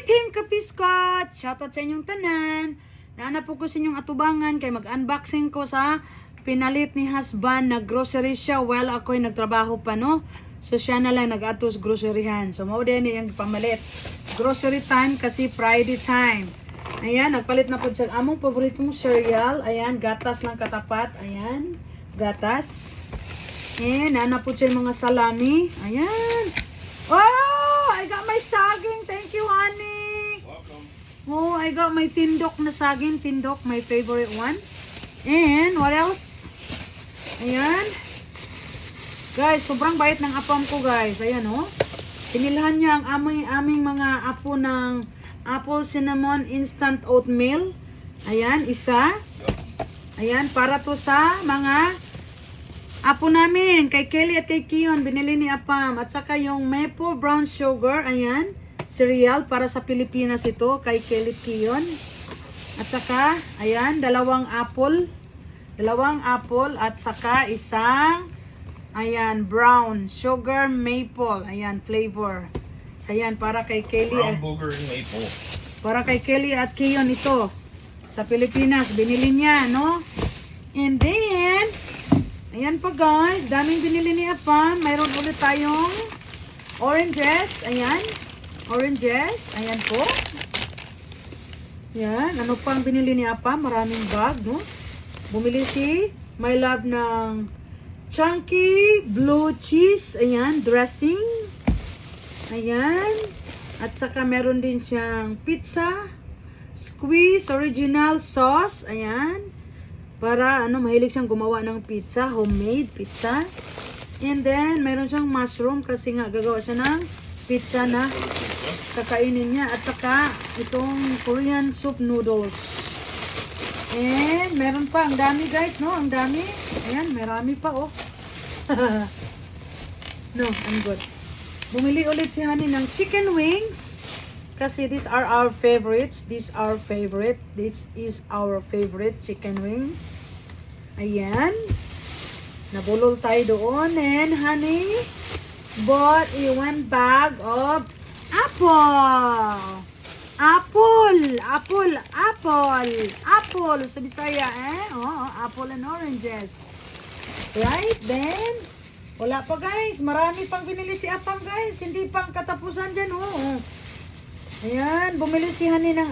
Team Kapiskot! Shoutout sa inyong tanan. Naanap po ko sa inyong atubangan kay mag-unboxing ko sa pinalit ni husband na grocery siya while ako'y nagtrabaho pa, no? So siya na lang nag-atos groceryhan. So mao din yung pamalit. Grocery time kasi Friday time. Ayan, nagpalit na po siya. Among paboritong cereal. Ayan, gatas lang katapat. Ayan, gatas. And naanap po siya yung mga salami. Ayan. Oh, I got my saging. Thank you, honey. Welcome. Oh, I got my tindok na saging. Tindok, my favorite one. And what else? Ayan. Guys, sobrang bait ng apam ko, guys. Ayan, oh. Pinilhan niya ang aming mga apo ng apple cinnamon instant oatmeal. Ayan, isa. Ayan, para to sa mga apo namin, kay Kelly at kay Kion, binili ni Apam. At saka yung maple brown sugar, ayan, cereal para sa Pilipinas ito, kay Kelly at Kion. At saka, ayan, dalawang apple at saka isang, ayan, brown sugar maple, ayan, flavor. So, ayan, para kay Kelly. Brown booger and maple. Para kay Kelly at Kion ito. Sa Pilipinas, binili niya, no? And then, ayan pa guys, daming binili ni Apam. Mayroon ulit tayong oranges. Ayan, oranges. Ayan po. Ayan, ano pa ang binili ni Apam? Maraming bag, no? Bumili si My Love ng chunky blue cheese. Ayan, dressing. Ayan. At saka meron din siyang pizza squeeze original sauce. Ayan. Para mahilig siyang gumawa ng pizza, homemade pizza. And then meron siyang mushroom kasi nga gagawa siya ng pizza na kakainin niya. At saka itong Korean soup noodles. And meron pa, ang dami guys, no? Ang dami. Ayan, marami pa, oh. No, I'm good. Bumili ulit si Honey ng chicken wings. Kasi these are our favorites. This is our favorite chicken wings. Ayan. Nabulol tayo doon. And Honey bought a 1 bag of apple. Apple sa Bisaya, eh? Oh, apple and oranges. Right? Then, wala pa guys. Marami pang binili si Apam guys. Hindi pang katapusan dyan, oh. Ayan, bumili si Honey ng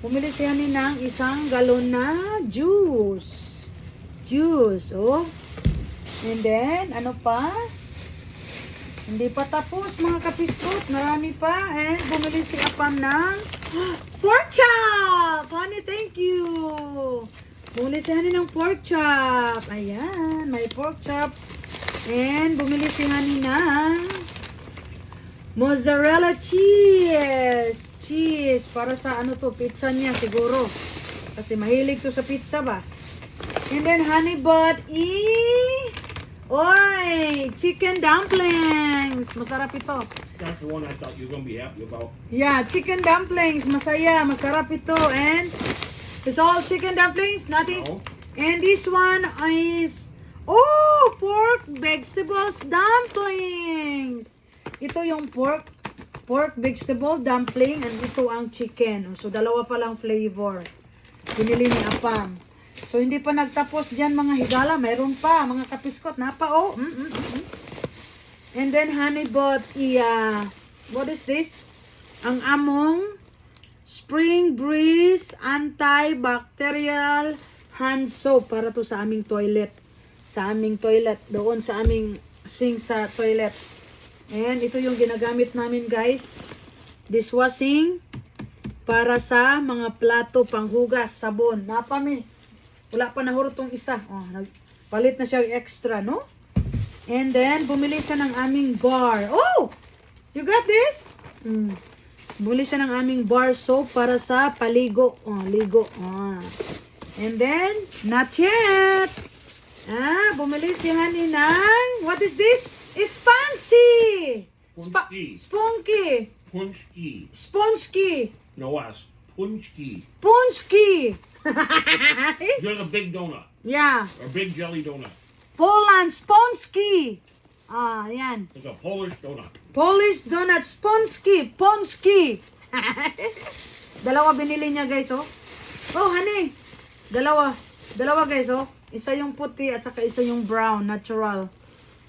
bumili si Honey ng 1 galon na juice. Oh. And then, ano pa? Hindi pa tapos mga kapiskot. Marami pa. And bumili si Apam ng pork chop. Honey, thank you. Bumili si Honey ng pork chop. Ayan, may pork chop. And bumili si Honey ng mozzarella cheese. Para sa pizza niya siguro. Kasi mahilig to sa pizza ba. And then Honey bought chicken dumplings. Masarap ito. That's the one I thought you were going to be happy about. Yeah, chicken dumplings. Masarap ito. And it's all chicken dumplings. Nothing. No. And this one is pork vegetables dumplings. Ito yung pork vegetable dumpling, and ito ang chicken. So, dalawa pa lang flavor. Binili ni Apam. So, hindi pa nagtapos dyan mga higala. Meron pa, mga kapiskot. Napa, oh. And then, Honey bought what is this? Ang among Spring Breeze antibacterial hand soap para to sa aming toilet. Doon sa aming sink sa toilet. And ito yung ginagamit namin guys. Dishwashing para sa mga plato, panghugas, sabon. Napami. Wala pa nahuro tong isa. Oh, palit na siya extra, no? And then, bumili siya ng aming bar. Oh! You got this? Bumili siya ng aming bar soap para sa paligo. Oh, ligo. Oh. And then, not yet. Bumili si Honey ng, what is this? Spongy. Spunky. Sponsky. No S. Punchki. Punchki. You're the big donut. Yeah. Or big jelly donut. Poland Sponsky. Yan. It's a Polish donut. Polish donut. Ponsky. Ponsky. Dalawa binili niya, guys, oh. Oh, honey. Dalawa. Dalawa, guys, oh. Isa yung puti at saka isa yung brown, natural.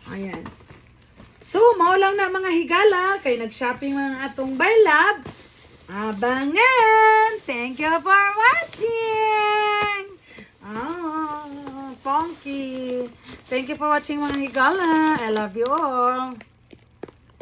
Ayan. So, maulang na mga higala. Kay nag-shopping mga atong baylab. Abangan! Thank you for watching! Funky! Thank you for watching mga higala. I love you all.